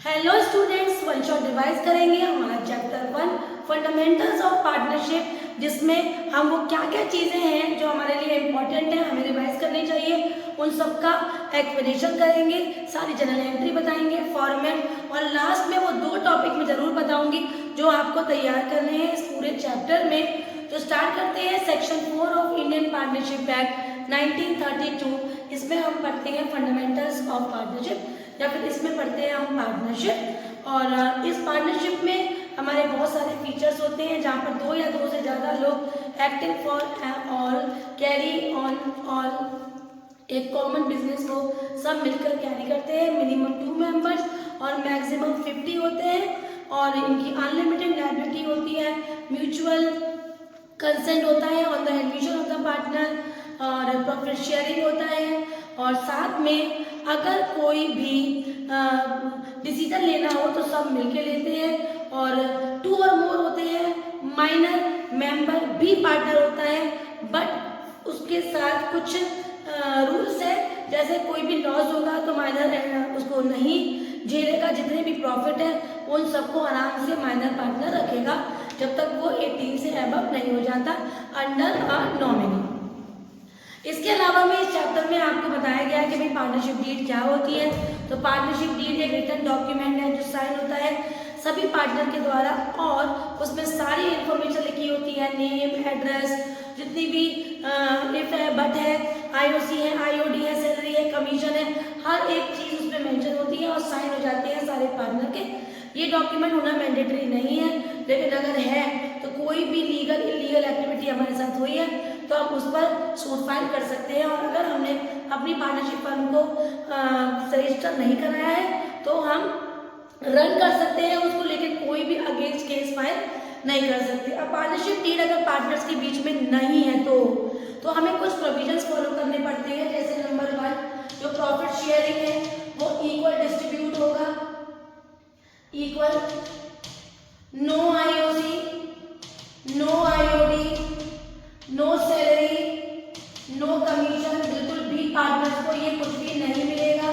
Hello students, one shot revise करेंगे हमारा chapter 1 fundamentals of partnership, जिसमें हम वो क्या क्या चीज़ें हैं जो हमारे लिए इम्पोर्टेंट है, हमें रिवाइज करनी चाहिए, उन सब का एक्सप्लेनेशन करेंगे, सारी जनरल एंट्री बताएंगे, फॉर्मेट, और लास्ट में वो दो टॉपिक में ज़रूर बताऊंगी जो आपको तैयार करने हैं इस पूरे चैप्टर में। तो स्टार्ट करते हैं section 4 of Indian partnership act 1932। इसमें हम पढ़ते हैं फंडामेंटल्स ऑफ पार्टनरशिप, या फिर इसमें पढ़ते हैं हम पार्टनरशिप। और इस पार्टनरशिप में हमारे बहुत सारे फीचर्स होते हैं जहाँ पर दो या दो से ज़्यादा लोग acting for all, carry on all, एक कॉमन बिजनेस को सब मिलकर कैरी करते हैं। मिनिमम 2 मेंबर्स और मैक्सिमम 50 होते हैं, और इनकी अनलिमिटेड लायबिलिटी होती है। म्यूचुअल कंसेंट होता है on the admission of the partner, और प्रॉफिट शेयरिंग होता है, और साथ में अगर कोई भी डिसीजन लेना हो तो सब मिलके लेते हैं। और 2 और मोर होते हैं। माइनर मेंबर भी पार्टनर होता है, बट उसके साथ कुछ रूल्स है, जैसे कोई भी लॉस होगा तो माइनर उसको नहीं झेलेगा, जितने भी प्रॉफिट है उन सबको आराम से माइनर पार्टनर रखेगा जब तक वो 18 से अबव नहीं हो जाता अंडर अ नॉमिनी। इसके अलावा में इस चैप्टर में आपको बताया गया है कि भाई पार्टनरशिप डीड क्या होती है। तो पार्टनरशिप डीड एक रिटन डॉक्यूमेंट है जो साइन होता है सभी पार्टनर के द्वारा, और उसमें सारी इंफॉर्मेशन लिखी होती है, नेम, एड्रेस, जितनी भी इफ है, बट है, आईओसी है, आईओडी है, सैलरी है, कमीशन है, हर एक चीज उसमें मेंशन होती है और साइन हो जाते हैं सारे पार्टनर के। ये डॉक्यूमेंट होना मैंडेटरी नहीं है, लेकिन अगर है तो कोई भी लीगल इलीगल एक्टिविटी हमारे साथ हुई है तो हम उस पर सूट फाइल कर सकते हैं। और अगर हमने अपनी पार्टनरशिप फर्म को रजिस्टर नहीं कराया है तो हम रन कर सकते हैं उसको, लेकिन कोई भी अगेंस्ट केस फाइल नहीं कर सकते। अब पार्टनरशिप डीड अगर पार्टनर्स के बीच में नहीं है तो हमें कुछ प्रोविजंस फॉलो करने पड़ते हैं। जैसे नंबर 1 जो प्रॉफिट शेयरिंग है वो इक्वल डिस्ट्रीब्यूट होगा, equal, no IOC, no IOD, no salary, no commission, बिल्कुल भी पार्टनर्स को ये कुछ भी नहीं मिलेगा।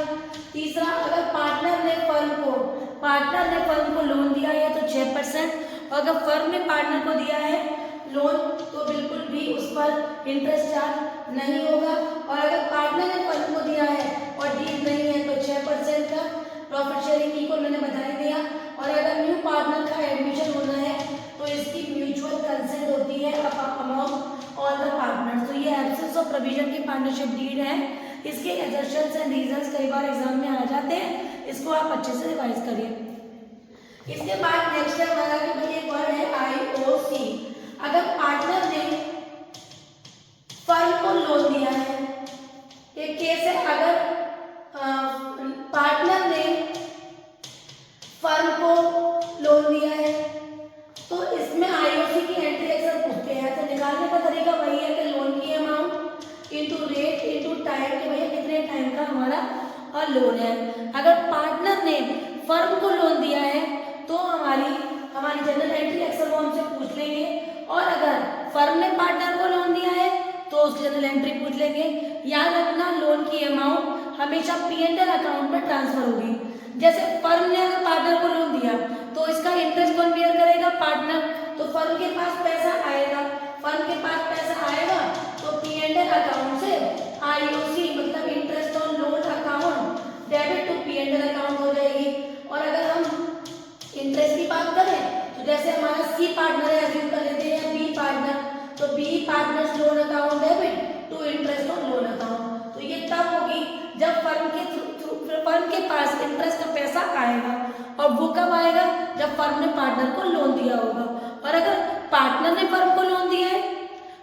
तीसरा, अगर पार्टनर ने फर्म को लोन दिया है तो 6%, और अगर फर्म ने पार्टनर को दिया है लोन तो बिल्कुल भी उस पर इंटरेस्ट चार्ज नहीं होगा। और अगर पार्टनर ने फर्म को दिया है और डीड नहीं है तो 6% का प्रॉफिट शेयरिंग इक्वल मैंने बता ही दिया। और अगर न्यू पार्टनर का एडमिशन होना है तो इसकी म्यूचुअल कंसेंट होती है अमाउंट ऑल द पार्टनर्स। तो ये एब्सेंस ऑफ प्रोविजन की पार्टनरशिप डीड है। इसके एजर्शंस एंड रीजंस कई बार एग्जाम में आ जाते हैं, इसको आप अच्छे से रिवाइज करिए। इसके बाद नेक्स्ट है हमारा कि भाई एक वर्ड है आईओसी। अगर पार्टनर ने फर्म को लोन दिया है, एक केस है, अगर पार्टनर ने फर्म को लोन दिया है तो इसमें आईओसी की एंट्री अक्सर पूछते हैं। तो निकालने का तरीका वही है कि लोन की amount into rate into time, कि भैया कितने टाइम का हमारा लोन है। अगर पार्टनर ने फर्म को लोन दिया है तो हमारी जनरल एंट्री अक्सर वो हमसे पूछ लेंगे, और अगर फर्म ने पार्टनर को लोन दिया है तो उसकी जनरल एंट्री पूछ लेंगे। याद रखना, लोन की अमाउंट हमेशा P&L अकाउंट में ट्रांसफर होगी। जैसे फर्म ने अगर पार्टनर को लोन दिया तो इसका इंटरेस्ट कौन बेयर करेगा? पार्टनर। तो फर्म के पास पैसा आएगा, तो P&L अकाउंट से आईओसी मतलब interest on loan account debit to P&L account हो जाएगी। और अगर हम इंटरेस्ट की बात करें तो जैसे हमारा सी पार्टनर है, अज्यूम कर लेते हैं बी पार्टनर, तो B partner's loan account debit to interest on loan account. तो ये तब होगी जब फर्म के पास इंटरेस्ट का पैसा आएगा, और वो कब आएगा? जब फर्म ने पार्टनर को लोन दिया होगा। और अगर पार्टनर ने फर्म को लोन दिया है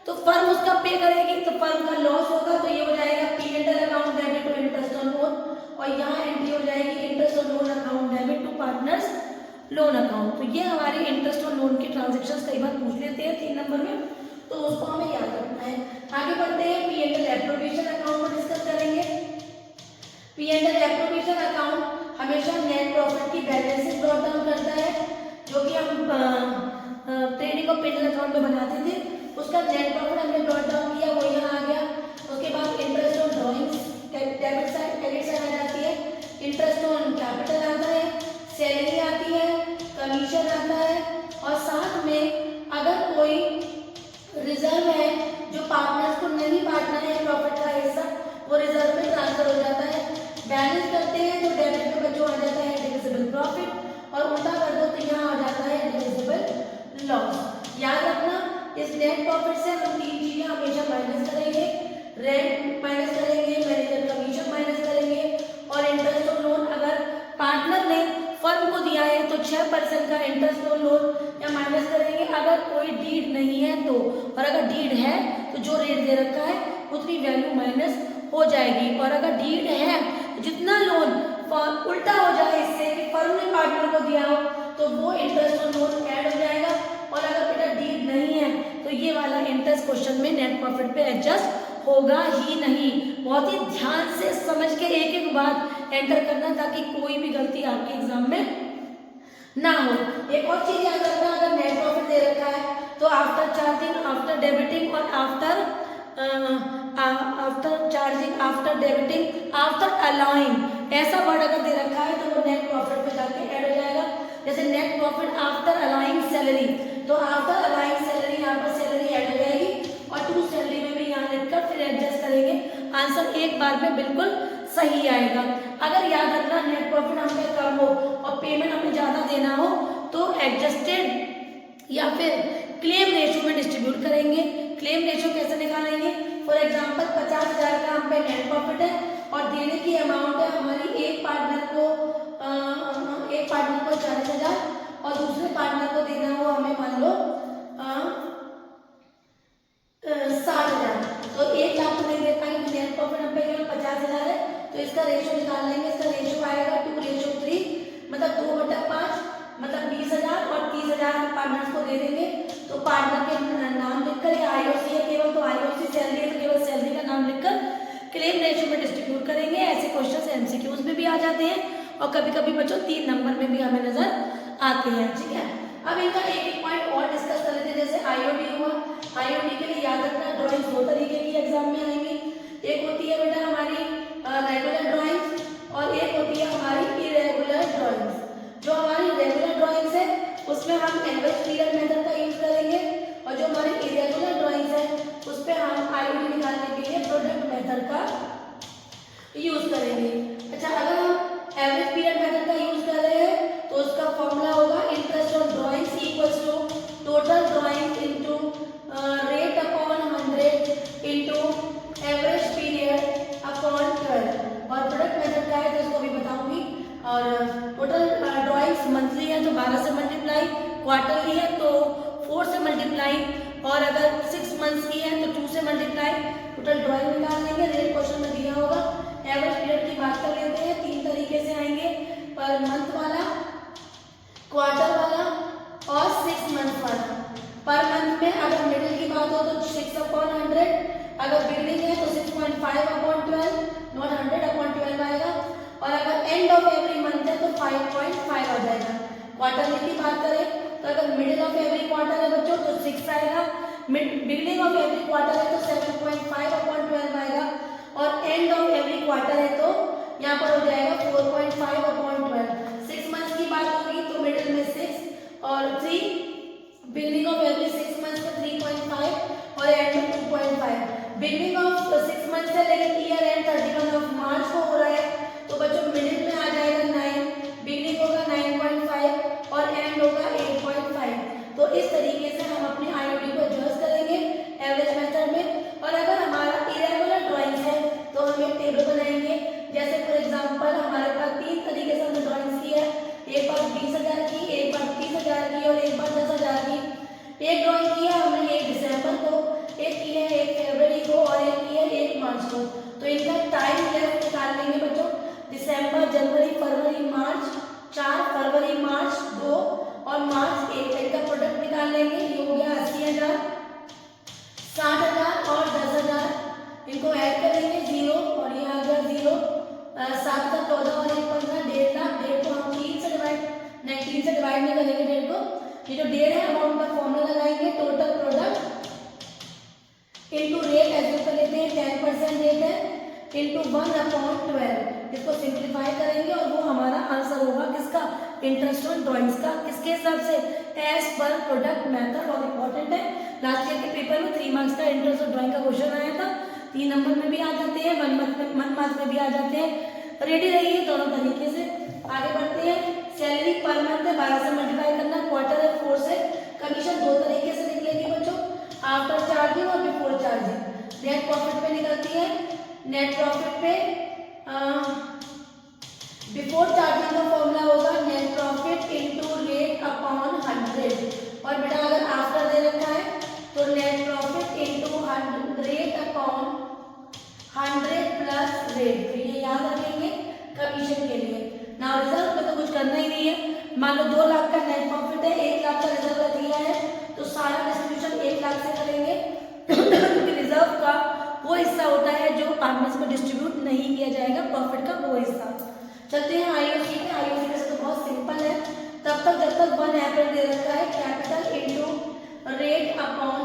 तो फर्म उसका पे करेगी, तो फर्म का लॉस होगा, तो ये हो जाएगा P&L account debit to interest on loan, और यहाँ एंट्री हो जाएगी interest on loan account debit to partners loan account. तो ये हमारी इंटरेस्ट और लोन के ट्रांजेक्शन्स कई बार पूछ लेते हैं 3 नंबर में, तो उसको हमें याद रखना है। आगे बढ़ते हैं, P&L एप्रोप्रिएशन अकाउंट को डिस्कस करेंगे। P&L एप्रोप्रिएशन अकाउंट हमेशा नेट प्रॉफिट की बैलेंस शीट ब्रॉट डाउन करता है, जो कि हम ट्रेडिंग और P&L अकाउंट में बनाते थे, उसका नेट प्रॉफिट हमने ब्रॉट डाउन किया, वो यहाँ आ गया। उसके बाद interest on drawings debit side, credit side आ जाती है, इंटरेस्ट ऑन कैपिटल आता है, कोई रिजर्व है जो पार्टनर्स को नहीं बांटना है प्रॉफिट का हिस्सा, वो रिजर्व में ट्रांसफर हो जाता है। बैलेंस करते हैं तो डेबिट पे बच्चों आ जाता है इंडिविजिबल प्रॉफिट, और उल्टा कर दो तो यहाँ आ जाता है इंडिविजिबल लॉस। याद रखना इस नेट प्रॉफिट से हम तीन चीजें हमेशा माइनस करेंगे, रेंट माइनस करेंगे, मैनेजर कमीशन माइनस करेंगे, और इंटरेस्ट ऑन लोन। अगर पार्टनर ने फर्म को दिया है तो 6% का इंटरेस्ट ऑन लोन या माइनस करेंगे, अगर कोई डीड नहीं है तो, और अगर डीड है तो जो रेट दे रखा है उतनी वैल्यू माइनस हो जाएगी। और अगर डीड है जितना लोन उल्टा हो जाए इससे कि फर्म ने पार्टनर को दिया हो तो वो इंटरेस्ट ऑन लोन ऐड हो जाएगा, और अगर बेटा डीड नहीं है तो ये वाला इंटरेस्ट क्वेश्चन में नेट प्रॉफिट पे एडजस्ट होगा ही नहीं। बहुत ही ध्यान से समझ के एक एक बात एंटर करना ताकि कोई भी गलती आपके एग्जाम में ना हो। एक और चीज याद रखना, अगर नेट प्रॉफिट दे रखा है तो आफ्टर चार्जिंग, आफ्टर डेबिटिंग और after charging, after debiting, after allowing, ऐसा वर्ड अगर दे रखा है तो वो नेट प्रॉफिट पे जाके ऐड हो जाएगा। जैसे net profit after allowing salary, तो आफ्टर अलाउइंग सैलरी यहाँ पर सैलरी ऐड हो जाएगी, और टू सैलरी में भी यहाँ लिखकर फिर एडजस्ट करेंगे, आंसर एक बार में बिल्कुल सही आएगा। अगर याद रखना नेट प्रॉफिट हमें कम हो और पेमेंट हमें ज्यादा देना हो तो एडजस्टेड या फिर क्लेम रेशियो में डिस्ट्रीब्यूट करेंगे। क्लेम रेशियो कैसे निकालेंगे? फॉर एग्जांपल 50,000 का हम पे नेट प्रॉफिट है और देने की अमाउंट है हमारी एक पार्टनर को 40,000 और दूसरे पार्टनर को देना हो हमें मान लो 60,000, तो 1 लाख को नहीं दे पाएंगे, नेट प्रॉफिट हम पे केवल 50,000 है, तो इसका रेशियो निकाल लेंगे। इसका रेशियो आएगा 2:3, मतलब 2/5, मतलब 20,000 और 30,000 हम पार्टनर्स को दे देंगे। तो पार्टनर के नाम लिखकर, या आईओसी है केवल तो आईओसी, सैलरी है तो केवल सैलरी का नाम लिखकर क्लेम रेशियो में डिस्ट्रीब्यूट करेंगे। ऐसे क्वेश्चन एमसीक्यूज में भी आ जाते हैं और कभी कभी बच्चों 3 नंबर में भी हमें नजर आते हैं। ठीक है, अब इनका एक पॉइंट और डिस्कस कर लेते हैं। जैसे आईओडी हुआ, आईओडी के लिए याद रखना ड्राइंग्स 2 तरीके की एग्जाम में आएंगी। एक होती है बेटा हमारी रेगुलर ड्राइंग्स और एक होती है हमारी इरेगुलर ड्राइंग्स। जो हमारी रेगुलर ड्राइंग्स है उसमें हम एवरेज पीरियड मेथड का यूज करेंगे, और जो हमारी इरेगुलर ड्राइंग्स है उस पर हम आईओडी निकालने के लिए प्रोडक्ट मेथड का यूज करेंगे। अच्छा, अगर हम एवरेज पीरियड मेथड का यूज कर रहे हैं तो उसका फॉर्मूला होगा interest on drawings equals to total drawings into rate upon 100 into average period upon 12, और प्रोडक्ट मेथड का है तो इसको भी बताऊंगी। और टोटल ड्राइंग्स मंथली है तो 12 से मल्टीप्लाई, क्वार्टरली है तो 4 से मल्टीप्लाई, और अगर 6 मंथ्स की है तो 2 से मल्टीप्लाई, टोटल ड्राइंग निकाल लेंगे। रेट क्वेश्चन में दिया होगा। एवरेज पीरियड की बात कर लेते हैं, 3 तरीके से आएंगे, पर मंथ वाला, क्वार्टर वाला और 6 मंथ वाला। पर मंथ में अगर मिडिल की बात हो तो 6/100, अगर बिगनिंग है तो 6.5/12, नॉट 100/12 आएगा, और अगर एंड ऑफ एवरी मंथ है तो 5.5 आ जाएगा। क्वार्टरली की बात करें तो अगर मिडिल ऑफ एवरी क्वार्टर है बच्चों तो 6 आएगा, बिगनिंग ऑफ एवरी क्वार्टर है तो 7.5/12 आएगा, और एंड ऑफ एवरी क्वार्टर है तो यहाँ पर हो जाएगा 4.5/12। 6 मंथ्स की बात होगी तो मिडिल में 6 और 3, बिगनिंग ऑफ एवरी 6 मंथ्स में 3.5 और एंड में 2.5। बिगनिंग ऑफ 6 मंथ्स है लेकिन ईयर एंड 31 मार्च को हो रहा है तो बच्चों मिडिल में आ जाएगा 9, बिगनिंग होगा 9.5 और एंड होगा 8.5। तो इस तरीके से हम अपने आईओडी को एडजस्ट करेंगे एवरेज मेथड में। और अगर हमारा इरेगुलर ड्राइंग्स है तो हम एक टेबल बनाएंगे। जैसे फॉर एग्जांपल हमारे पास 3 तरीके से हमने ड्राइंग्स की है, एक बार 20,000 की, एक बार 30,000 की और एक बार 10,000 की। एक ड्राइंग की है हमने 1 दिसंबर को, एक की है 1 फरवरी को और एक की है 1 मार्च को। तो इनका टाइम लेफ्ट निकाल लेंगे बच्चों, दिसंबर, जनवरी, फरवरी, मार्च 4, फरवरी, मार्च 2 और मार्च 1। इनका प्रोडक्ट निकाल लेंगे, ये हो गया 80,000, 60,000 और 10,000। इनको ऐड करेंगे 0 और ये आ गया 0, 7 का 14 और 1 15, 1.5 लाख। 1.5 को हम 3 से डिवाइड नहीं करेंगे 1.5 को। ये जो 1.5 है अमाउंट का फॉर्मूला लगाएंगे, total product into rate assume कर लेते हैं 10% रेट है, इनटू 1/12। इसको सिंप्लीफाई करेंगे और वो हमारा आंसर होगा किसका, इंटरेस्ट ऑन ड्राइंग्स का, किसके हिसाब से, एज पर प्रोडक्ट मेथड। और इम्पोर्टेंट है, लास्ट ईयर के पेपर में 3 मार्क्स का इंटरेस्ट ऑन ड्राइंग का क्वेश्चन आया था, 3 नंबर में भी आ जाते हैं, 1 मार्क्स में भी आ जाते हैं। रेडी रहिए दोनों तरीके से। आगे बढ़ते हैं। सैलरी पर मंथ है, 12 से मल्टीप्लाई करना, क्वार्टर है 4 से, कमीशन 2 तरीके से निकलेगी बच्चों, आफ्टर चार्जिंग और बिफोर चार्जिंग। नेट प्रॉफिट पे निकलती है, नेट प्रॉफिट पे बिफोर चार्जिंग का फॉर्मूला होगा net profit into rate upon 100। और बेटा अगर आफ्टर दे रखा है तो net profit into rate upon 100 plus rate. तो ये याद रखेंगे कमीशन के लिए। ना रिजर्व में तो कुछ करना ही नहीं है। मान लो 2 लाख का नेट प्रॉफिट है, 1 लाख का रिजर्व रख लिया है, तो सारा डिस्ट्रीब्यूशन 1 लाख से करेंगे क्योंकि रिजर्व का वो हिस्सा होता है जो पार्टनर्स में डिस्ट्रीब्यूट नहीं किया जाएगा, प्रॉफिट का वो हिस्सा। चलते हैं आईओसी पे। आईओसी में से तो बहुत सिंपल है, तब तक जब तक 1 अप्रैल दे रखा है, capital into rate upon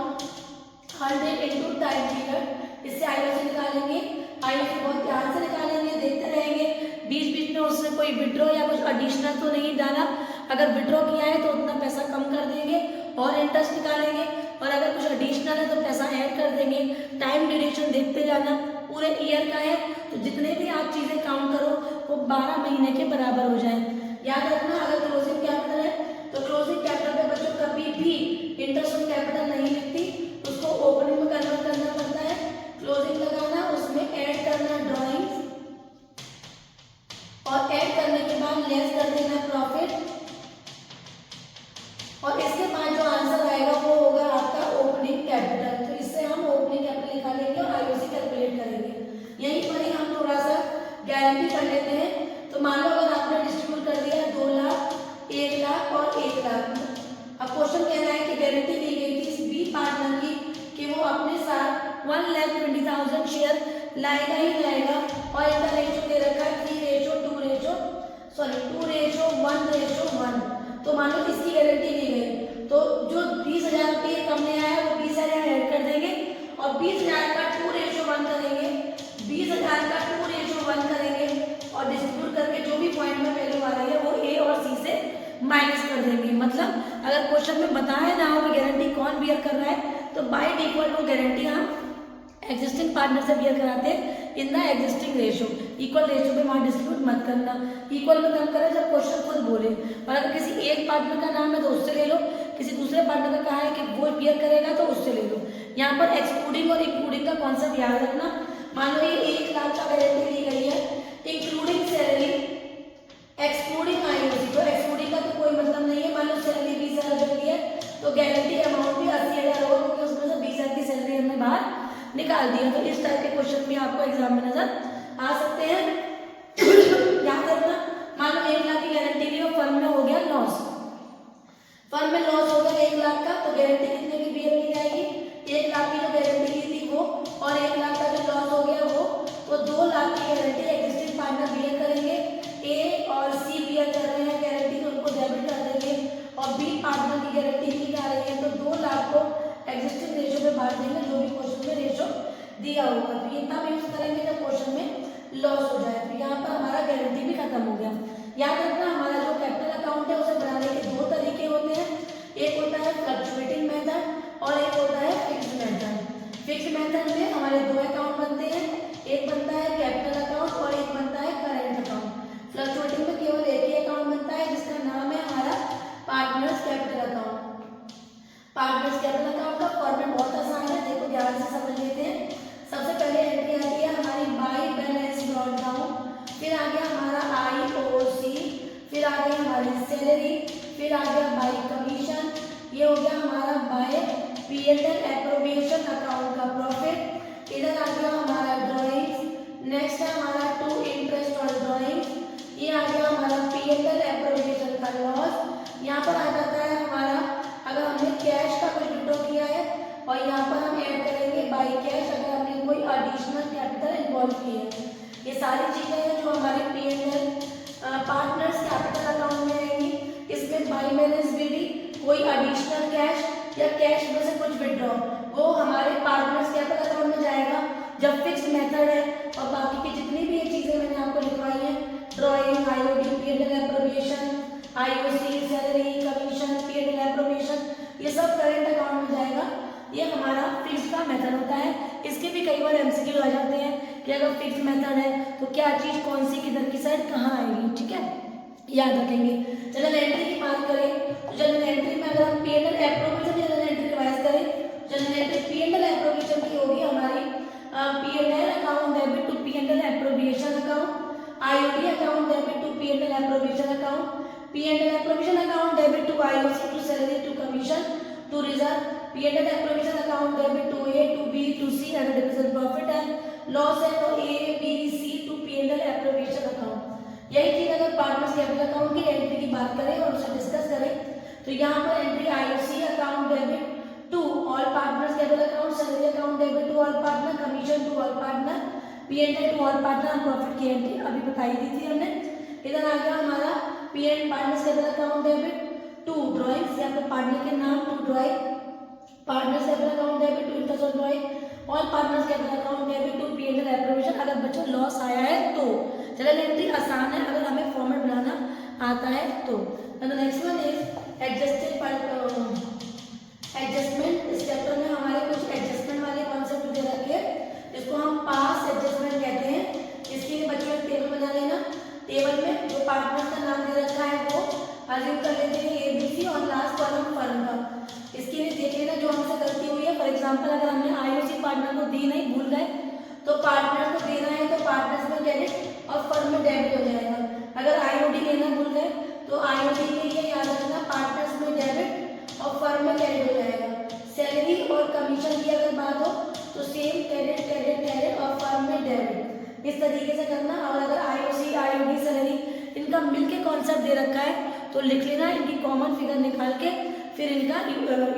100 into time period, इससे आईओसी निकालेंगे। आईओसी बहुत ध्यान से निकालेंगे, देखते रहेंगे बीच बीच में उसने कोई विड्रॉ या कुछ एडिशनल तो नहीं डाला। अगर विड्रॉ किया है तो उतना पैसा कम कर देंगे और इंटरेस्ट निकालेंगे, और अगर कुछ एडिशनल है तो पैसा ऐड कर देंगे। टाइम ड्यूरेशन देखते जाना, पूरे ईयर का है तो जितने भी आप चीज़ें काउंट करो वो 12 महीने के बराबर हो जाए। याद रखना, अगर क्लोजिंग कैपिटल है तो क्लोजिंग कैपिटल पे बच्चों कभी भी इंटरेस्ट ऑन कैपिटल नहीं लिखती, उसको ओपनिंग में कन्वर्ट करना पड़ता है। क्लोजिंग लगाना, उसमें ऐड करना ड्रॉइंग्स, और ऐड करने के बाद लेस कर देना प्रॉफिट, और इसके बाद जो आंसर आएगा वो होगा आपका ओपनिंग कैपिटल। तो इससे हम ओपनिंग कैपिटल निकालेंगे और आईओसी कैलकुलेट करेंगे। यहीं पर ही हम थोड़ा सा गारंटी कर लेते हैं। तो मान लो अगर आपने डिस्ट्रीब्यूट कर दिया 2 लाख, 1 लाख और 1 लाख। अब क्वेश्चन कह रहा है कि गारंटी दी गई थी इस बी पार्टनर की कि वो अपने साथ 1,20,000 शेयर लाएगा ही लाएगा, और इनका रेशो दे रखा है 2:1:1। तो मान लो इसकी गारंटी दी गई, तो जो 20,000 रुपये कम ले आया वो 20,000 ऐड कर देंगे, और 20,000 का 2:1 करेंगे, 20,000 का 2:1 करेंगे, और डिस्ट्रीब्यूट करके जो भी पॉइंट में वैल्यू आ रही है वो ए और सी से माइनस कर देंगे। मतलब अगर क्वेश्चन में बताया ना हो कि गारंटी कौन बियर कर रहा है, तो बाय डिफॉल्ट वो गारंटी हम एग्जिस्टिंग पार्टनर से बियर कराते हैं in the existing ratio. Equal ratio पे वहाँ डिस्ट्रीब्यूट मत करना, इक्वल में कम करें जब क्वेश्चन खुद बोले। और अगर किसी एक पार्टनर का नाम है तो उससे ले लो, किसी दूसरे पार्टनर का कहा है कि वो बियर करेगा तो उससे ले लो। यहाँ पर एक्सक्लूडिंग और इंक्लूडिंग का कॉन्सेप्ट याद रखना। मान लो ये 1 लाख का गारंटी दी गई है, इंक्लूडिंग सैलरी, एक्सक्लूडिंग आईओसी। तो एक्सक्लूडिंग का तो कोई मतलब नहीं है। मान लो सैलरी 20,000 रुपये की है तो गारंटी अमाउंट भी 80,000 होगा, क्योंकि उसमें से 20,000 की सैलरी हमने बाहर निकाल दिया। तो इस टाइप के क्वेश्चन भी आपको एग्जाम में नजर आ सकते हैं। याद रखना, मान लो 1 लाख की गारंटी ली और फर्म में हो गया लॉस, फर्म में लॉस हो गया 1 लाख का, तो गारंटी कितने की बियर की जाएगी? 1 लाख की जो गारंटी ली थी वो, और 1 लाख का जो लॉस हो गया वो, तो 2 लाख की गारंटी एग्जिस्टिंग पार्टनर बियर करेंगे। ए और सी बियर कर रहे हैं गारंटी, तो उनको डेबिट कर देंगे, और बी पार्टनर की गारंटी की जा रही है, तो 2 लाख को एग्जिस्टिंग रेशो पे बांट देंगे जो भी क्वेश्चन में रेशो दिया होगा। तो ये तब यूज करेंगे जब क्वेश्चन में लॉस हो जाए। तो यहाँ पर हमारा गारंटी भी खत्म हो गया। याद रखना, हमारा जो कैपिटल अकाउंट है उसे बनाने के 2 तरीके होते हैं, एक होता है फ्लक्चुएटिंग मेथड और एक होता है फिक्स्ड मेथड। फिक्स्ड मेथड में हमारे 2 अकाउंट बनते हैं, एक बनता है कैपिटल अकाउंट और एक बनता है करेंट अकाउंट। फ्लक्चुएटिंग में केवल एक ही अकाउंट बनता है जिसका नाम है हमारा partners capital account. Partners capital account का फॉर्मेट बहुत आसान है, देखो ध्यान से समझ लेते हैं। सबसे पहले एंट्री आती है हमारी बाय बैलेंस ब्रॉट डाउन, फिर आ गया हमारा आईओसी, फिर आ गई हमारी सैलरी, फिर आ गया बाय कमीशन, ये हो गया हमारा बाय पीएल एप्रोप्रिएशन अकाउंट का प्रॉफिट, इधर आ गया हमारा ड्राइंग्स, नेक्स्ट है हमारा टू इंटरेस्ट ऑन ड्राइंग्स, ये आ गया हमारा पीएल एप्रोप्रिएशन का लॉस। यहाँ पर आ जाता है हमारा अगर हमने कैश का कुछ विड्रॉ किया है, और यहाँ पर हम ऐड करेंगे बाय कैश अगर हमने कोई एडिशनल कैपिटल इन्वॉल्व किया है। ये सारी चीजें हैं जो हमारे पीएनएल पार्टनर्स कैपिटल अकाउंट में रहेंगी। इसमें बाय बैलेंस भी कोई एडिशनल कैश या कैश में से कुछ विड्रॉ वो हमारे पार्टनर्स कैपिटल अकाउंट में जाएगा, जब फिक्स मेथड है और बाकी की जितनी भी ये चीजें मैंने आपको लिखवाई है, drawing, IOD, P&L appropriation, IOC, salary, commission, P&L appropriation, ये सब करंट अकाउंट में जाएगा। ये हमारा फिक्स का मेथड होता है। इसके भी कई बार एमसीक्यू आ जाते हैं कि अगर फिक्स मेथड है तो क्या चीज कौन सी किधर की साइड कहाँ आएगी, ठीक है, याद रखेंगे। जनरल एंट्री की बात करें तो जनरल एंट्री में अगर हम P&L appropriation journal entry revise करें, जनरल एंट्री P&L एप्रोप्रिएशन की होगी हमारी P&L account debit to P&L appropriation account, IOD account debit to P&L appropriation account, P&L appropriation account debit to IOC to salary to commission to reserve, P&L appropriation account debit to A to B to C अगर division profit है, loss है तो A B C to P&L appropriation account. यही चीज अगर partners capital account की entry की बात करें और उसे डिस्कस करें तो यहाँ पर entry IOC account debit to all partners capital account, salary account debit to all partner, commission to all partner, P&L to all partner, profit की एंट्री अभी बताई दी थी हमने। इधर आ गया हमारा P&L partners capital account debit to drawings, या फिर पार्टनर के नाम to drawing, partners capital account debit to interest on drawing, all partners capital account debit to P&L appropriation. अगर बच्चों लॉस आया है तो जनरल एंट्री आसान है अगर हमें फॉर्मेट बनाना आता है तो। Next one is adjusted adjustment. इस चैप्टर में हमारे कुछ एडजस्टमेंट वाले कॉन्सेप्ट दे रखे हैं जिसको हम पास एडजस्टमेंट कहते हैं। इसके लिए बच्चों एक टेबल बना लेना। टेबल में जो पार्टनर का नाम दे रखा है वो अज्यूम कर लेते हैं ABC और लास्ट कॉलम फर्म का। इसके लिए देख लेना जो हमसे गलती हुई है। फॉर एग्जांपल अगर हमने आईओसी पार्टनर को दी नहीं, भूल गए, तो पार्टनर को देना है तो पार्टनर्स में क्रेडिट और फर्म में डेबिट हो जाएगा। अगर आईओडी लेना भूल गए तो आईओडी के लिए याद रखना पार्टनर्स में डेबिट और फर्म में क्रेडिट हो जाएगा। सैलरी और कमीशन की अगर बात हो तो सेम क्रेडिट क्रेडिट क्रेडिट और फर्म में डेबिट, इस तरीके से करना। और अगर आईओसी आईओडी सैलरी इनका मिलके कॉन्सेप्ट दे रखा है तो लिख लेना, इनकी कॉमन फिगर निकाल के फिर इनका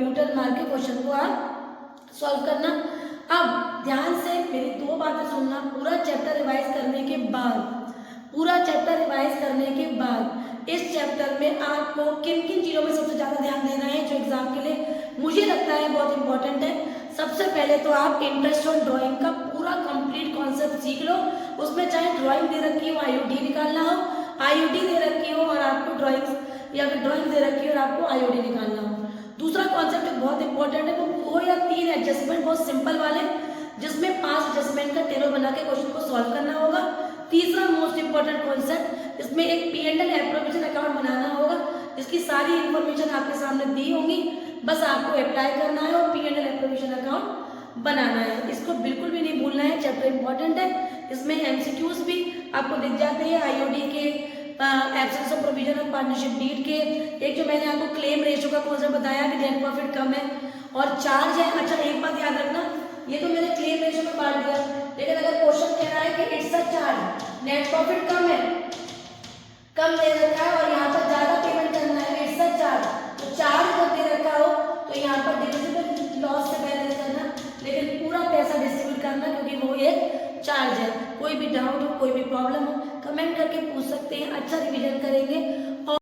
यूटर्न मार के क्वेश्चन को आप सॉल्व करना। अब ध्यान से मेरी दो बातें सुनना। पूरा चैप्टर रिवाइज करने के बाद इस चैप्टर में आपको किन किन चीज़ों में सबसे ज़्यादा ध्यान देना है जो एग्जाम के लिए मुझे लगता है बहुत इंपॉर्टेंट है। सबसे पहले तो आप इंटरेस्ट ऑन ड्राइंग का पूरा कंप्लीट कॉन्सेप्ट सीख लो। उसमें चाहे ड्राइंग दे रखी हो, आईओडी निकालना हो, आईओडी दे रखी हो और आपको ड्राइंग या फिर ड्राइंग दे रखी हो और आपको आईओडी निकालना हो। दूसरा कॉन्सेप्ट बहुत इंपॉर्टेंट है, वो 2 या 3 एडजस्टमेंट बहुत सिंपल वाले जिसमें 5 एडजस्टमेंट का टेबल बना के क्वेश्चन को सॉल्व करना होगा। तीसरा मोस्ट इंपॉर्टेंट कॉन्सेप्ट, इसमें एक P&L एप्रोप्रिएशन अकाउंट बनाना होगा जिसकी सारी इंफॉर्मेशन आपके सामने दी होंगी, बस आपको अप्लाई करना है और P&L एप्रोप्रिएशन अकाउंट बनाना है। इसको बिल्कुल भी नहीं भूलना है, चैप्टर इंपॉर्टेंट है। इसमें एमसीक्यूज भी आपको दिख जाते हैं आईओडी के, absence of provision of partnership deed के। एक जो मैंने आपको क्लेम रेशियो का कॉन्सेप्ट बताया कि नेट प्रॉफिट कम है और चार्ज है। अच्छा एक बात याद रखना, ये तो मैंने क्लेम रेशियो में बांट दिया, लेकिन अगर क्वेश्चन कह रहा है कि it's a charge, net profit कम है, कम दे रखा है और यहाँ पर ज्यादा पेमेंट करना है, इट्स अ चार्ज, तो चार्ज जब दे रखा हो तो यहाँ पर डिविजिबल लॉस से बैलेंस करना, लेकिन पूरा पैसा डिस्ट्रीब्यूट करना क्योंकि वो एक चार्ज है। कोई भी डाउट हो, कोई भी प्रॉब्लम हो, कमेंट करके पूछ सकते हैं। अच्छा रिवीजन करेंगे